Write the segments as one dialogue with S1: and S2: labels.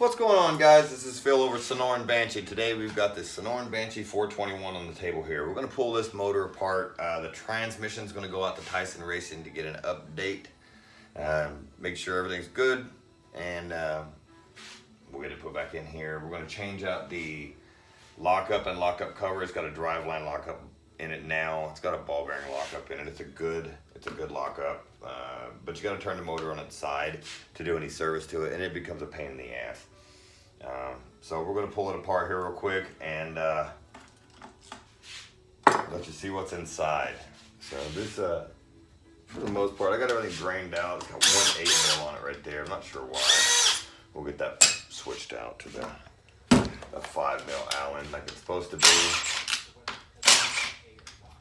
S1: What's going on, guys? This is Phil over at SONORAN BANSHEE. Today we've got this SONORAN BANSHEE 421 on the table here. We're going to pull this motor apart. The transmission is going to go out to Tyson Racing to get an update. Make sure everything's good, and we'll get it put back in here. We're going to change out the lockup and lockup cover. It's got a driveline lockup in it now. It's got a ball bearing lockup in it. It's a good lockup, but you got to turn the motor on its side to do any service to it, and it becomes a pain in the ass. So we're going to pull it apart here real quick and let you see what's inside. So this, for the most part, I got everything drained out. It's got 1/8 mil on it right there. I'm not sure why. We'll get that switched out to a 5 mil Allen like it's supposed to be.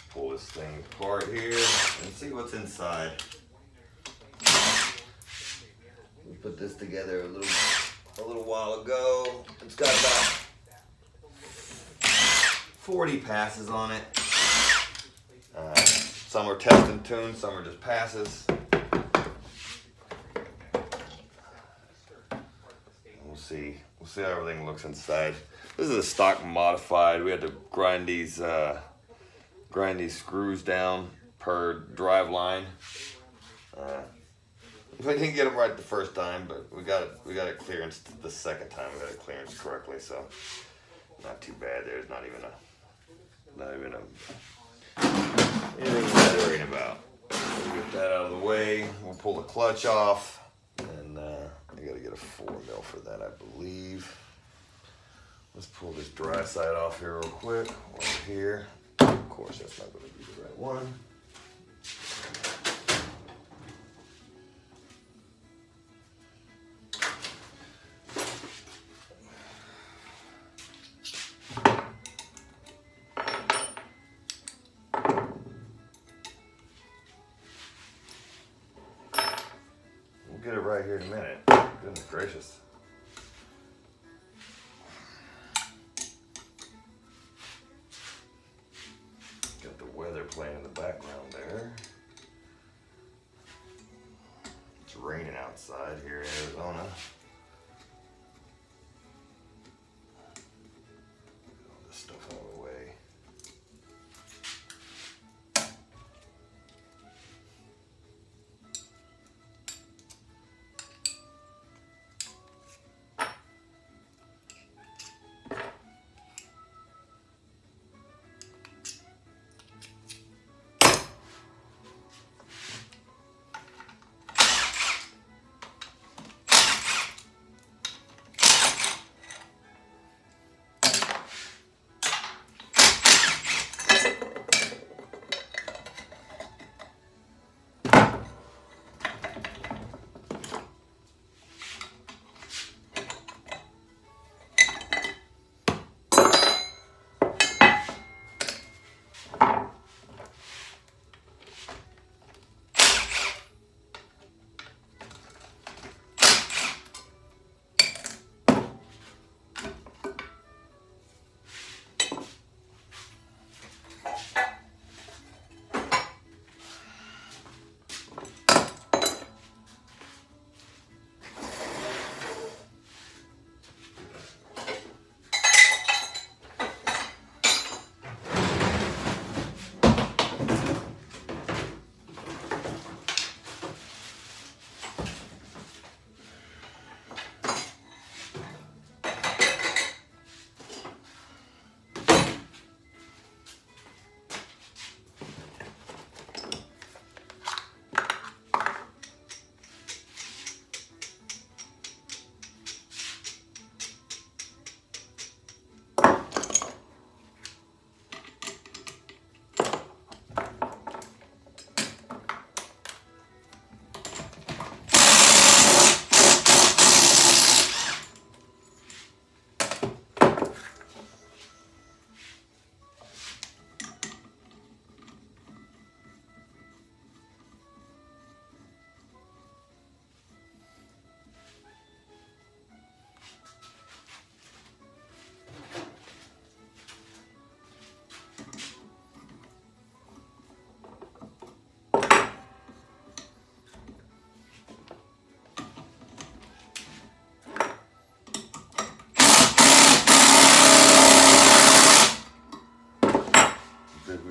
S1: Pull this thing apart here and see what's inside. We put this together a little while ago. It's got about 40 passes on it. Some are test and tune, some are just passes. We'll see how everything looks inside. This is a stock modified. We had to grind these screws down per drive line. We didn't get them right the first time, but we got it clearanced the second time. We got it clearanced correctly, so not too bad. There's not even anything to worry about. We'll get that out of the way. We'll pull the clutch off, and I got to get a 4 mil for that, I believe. Let's pull this dry side off here real quick. Over here. Of course, that's not going to be the right one. We'll get it right here in a minute. Goodness gracious. Got the weather playing in the background.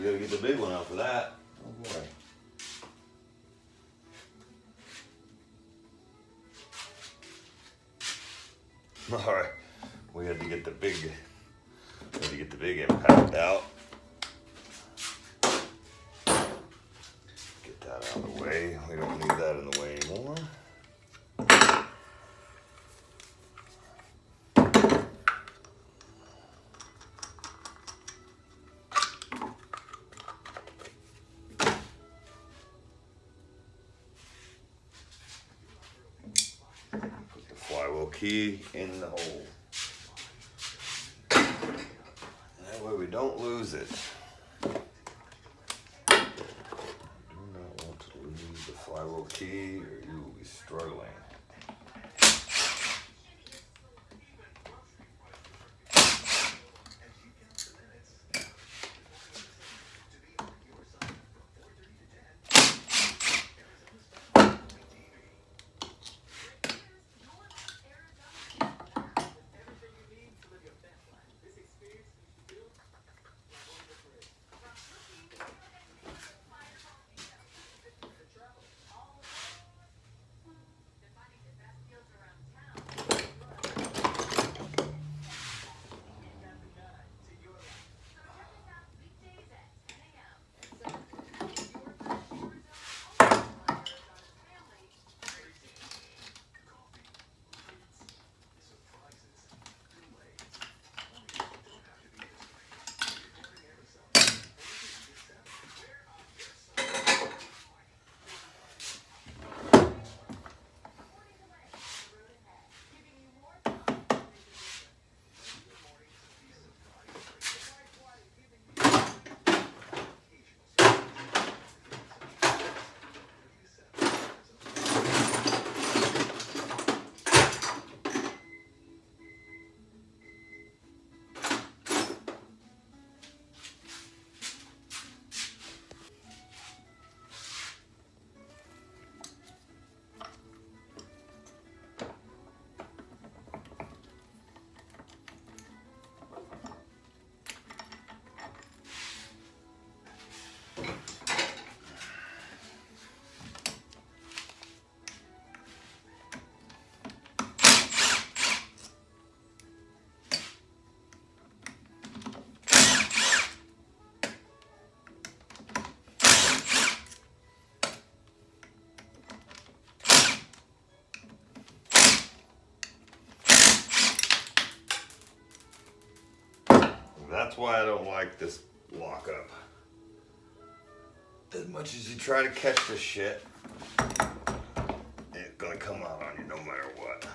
S1: we gotta get the big one out for that. Oh boy. All right, we had to get the big impact out. Get that out of the way. We don't need that in the way anymore. Put the flywheel key in the hole. That way we don't lose it. Do not want to lose the flywheel key or you will be struggling. That's why I don't like this lockup. As much as you try to catch this shit, it's gonna come out on you no matter what.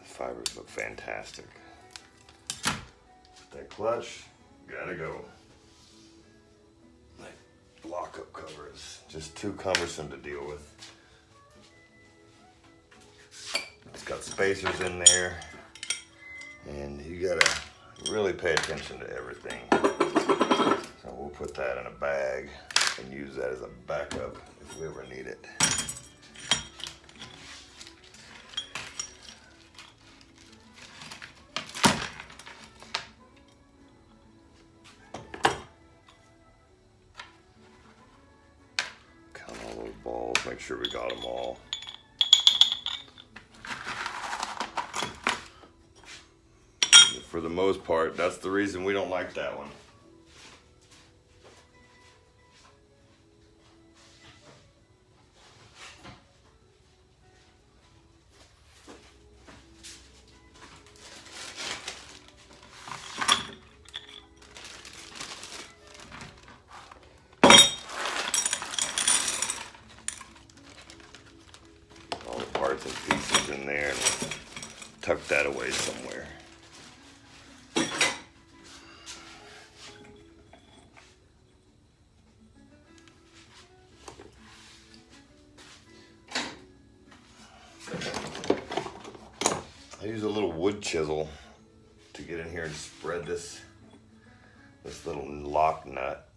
S1: Fibers look fantastic. That clutch, gotta go. That lockup cover is just too cumbersome to deal with. It's got spacers in there, and you gotta really pay attention to everything. So we'll put that in a bag and use that as a backup if we ever need it. Balls, make sure we got them all. For the most part, that's the reason we don't like that one. is somewhere. I use a little wood chisel to get in here and spread this little lock nut.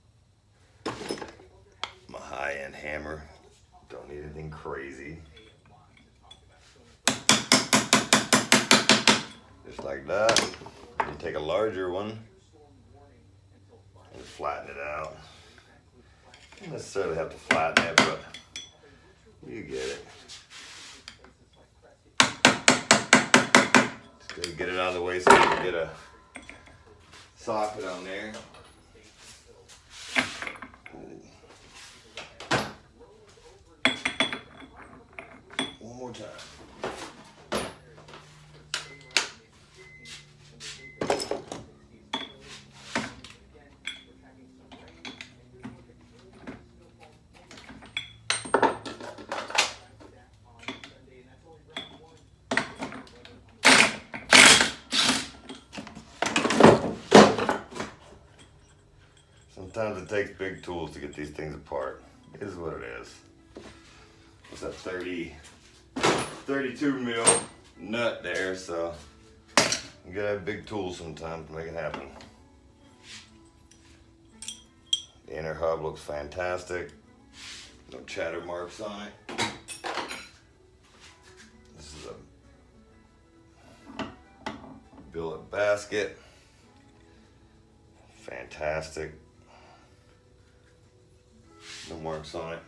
S1: My high-end hammer. Don't need anything crazy. Just like that. You take a larger one and flatten it out. You don't necessarily have to flatten it, but you get it. Just gotta get it out of the way so you can get a socket on there. One more time. Sometimes it takes big tools to get these things apart. It is what it is. What's that 32 mil nut there, so you gotta have big tools sometimes to make it happen. The inner hub looks fantastic. No chatter marks on it. This is a billet basket. Fantastic. No marks on it.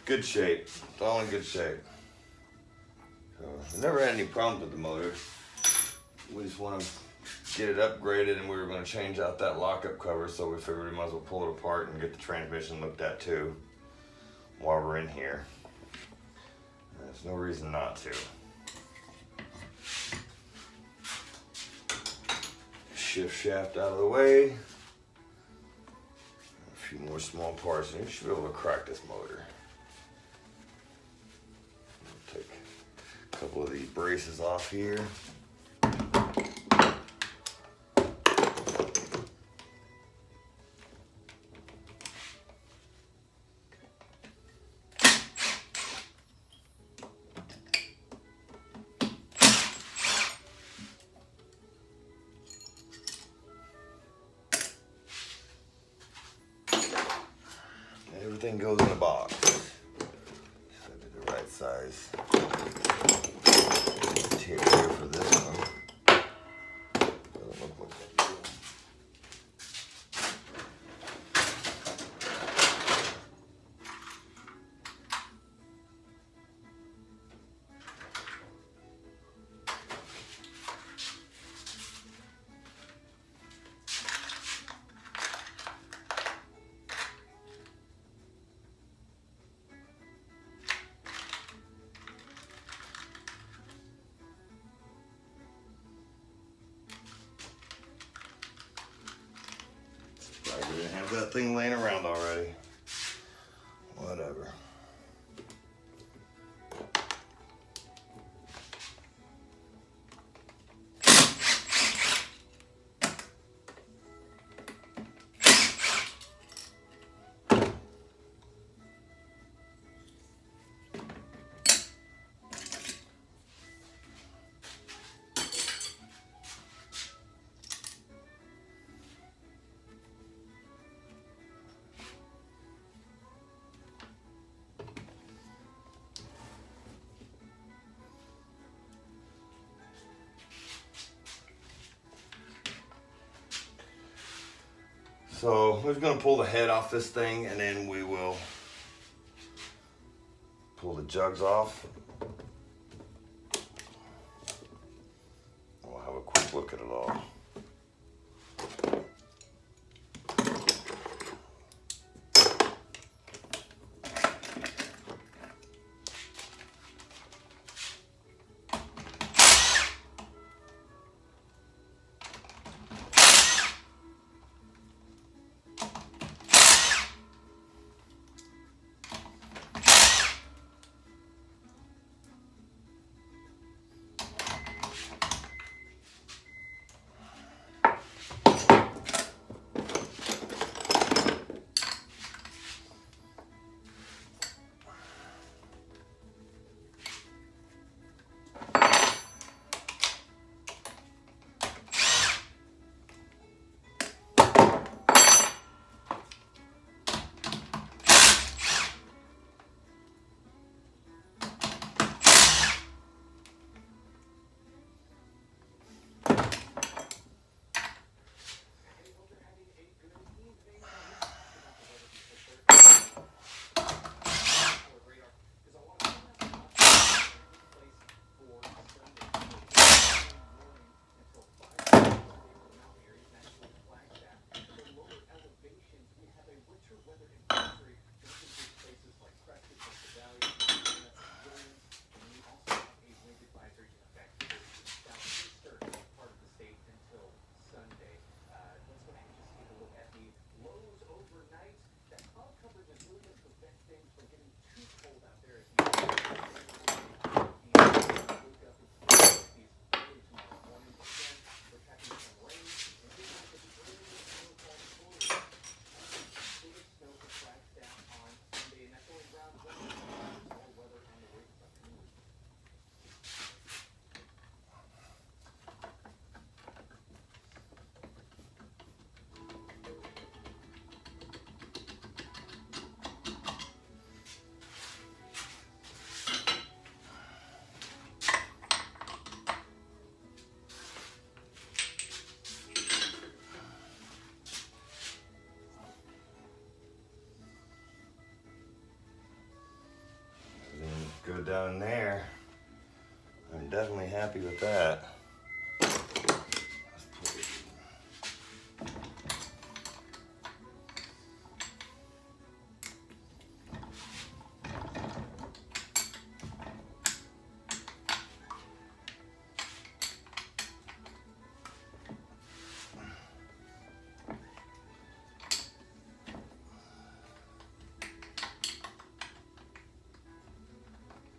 S1: Good shape. It's all in good shape. So I never had any problems with the motor. We just want to get it upgraded, and we were going to change out that lockup cover, so we figured we might as well pull it apart and get the transmission looked at too while we're in here. There's no reason not to. Shift shaft out of the way. A few more small parts, and you should be able to crack this motor. Take a couple of these braces off here. Everything goes in a box. So I did the right size tape here for this one. Doesn't look like that deal. I didn't have that thing laying around already. Whatever. So we're just going to pull the head off this thing, and then we will pull the jugs off. We'll have a quick look at it all. down in there. I'm definitely happy with that. Let's put it.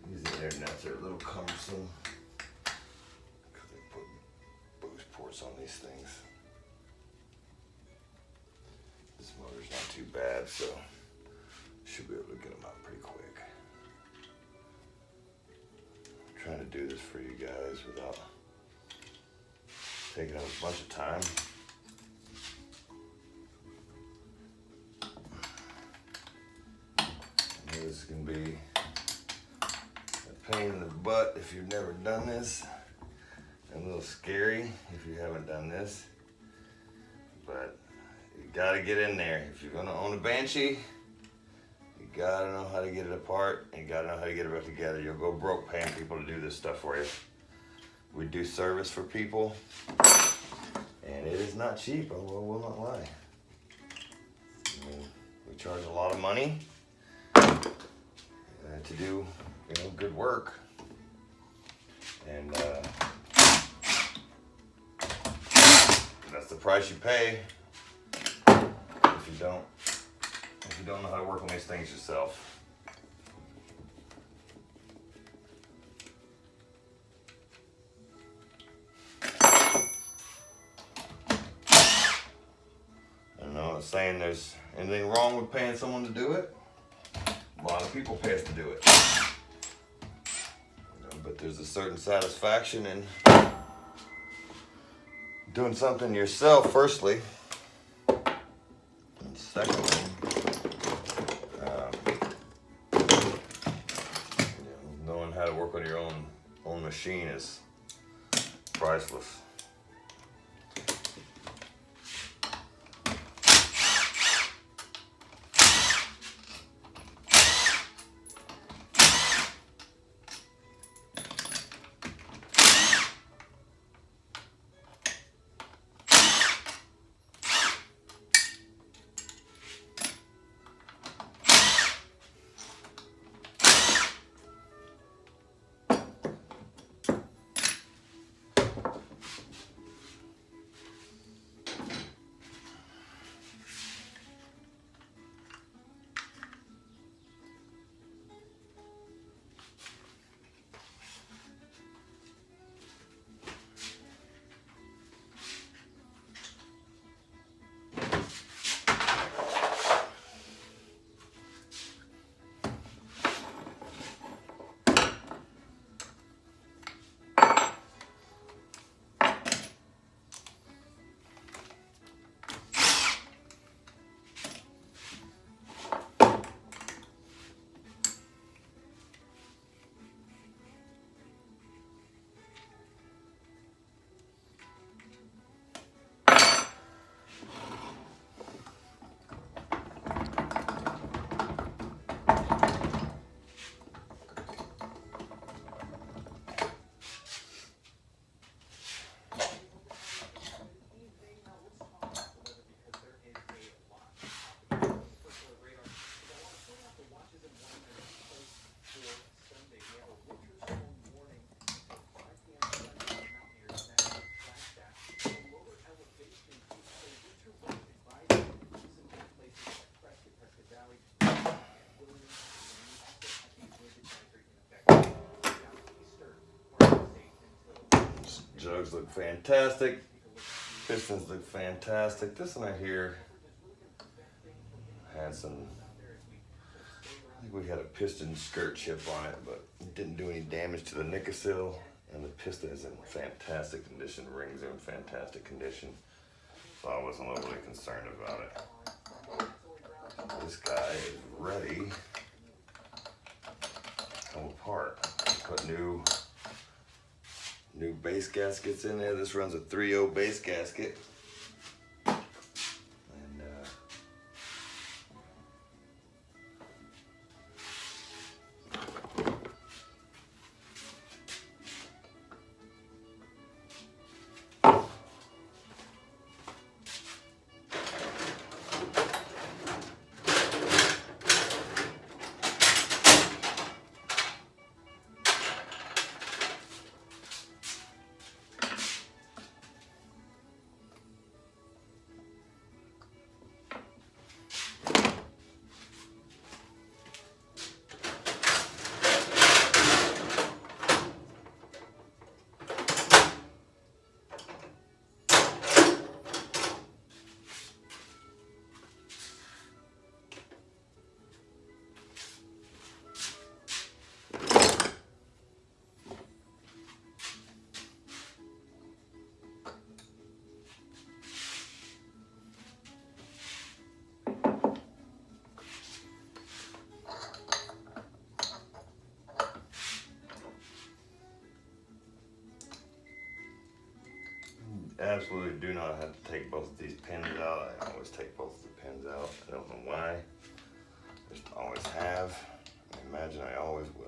S1: These air nuts are a little cumbersome because they put boost ports on these things. This motor's not too bad, so should be able to get them out pretty quick. I'm trying to do this for you guys without taking up a bunch of time. I know this is going to be a pain in the butt if you've never done this, and a little scary if you haven't done this, but you gotta get in there. If you're gonna own a Banshee, you gotta know how to get it apart, and you gotta know how to get it back together. You'll go broke paying people to do this stuff for you. We do service for people, and it is not cheap, I will not lie. I mean, we charge a lot of money to do, good work, and that's the price you pay if you don't know how to work on these things yourself. I'm not saying there's anything wrong with paying someone to do it. A lot of people pay us to do it. But there's a certain satisfaction in doing something yourself, firstly. And secondly, knowing how to work on your own machine is priceless. Jugs look fantastic. Pistons look fantastic. This one right here had some, I think we had a piston skirt chip on it, but it didn't do any damage to the Nicosil, and the piston is in fantastic condition. Rings are in fantastic condition, so I wasn't overly concerned about it. This guy is ready to come apart. Put new base gaskets in there. This runs a 3.0 base gasket. And absolutely do not have to take both of these pins out. I always take both of the pins out. I don't know why. Just always have. I imagine I always will.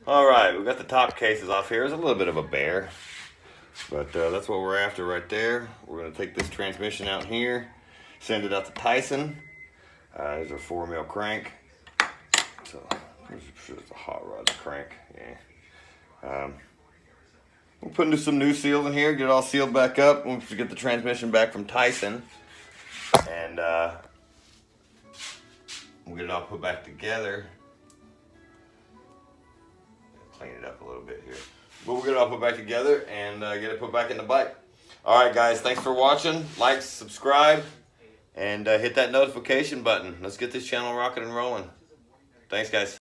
S1: All right, we got the top cases off here. It's a little bit of a bear, but that's what we're after right there. We're gonna take this transmission out here, send it out to Tyson. There's our 4 mil crank. So there's a hot rod crank. Yeah. We'll put some new seals in here, get it all sealed back up. We'll get the transmission back from Tyson, and we'll get it all put back together. Clean it up a little bit here. But we'll get it all put back together and get it put back in the bike. All right, guys, thanks for watching. Like, subscribe, and hit that notification button. Let's get this channel rocking and rolling. Thanks, guys.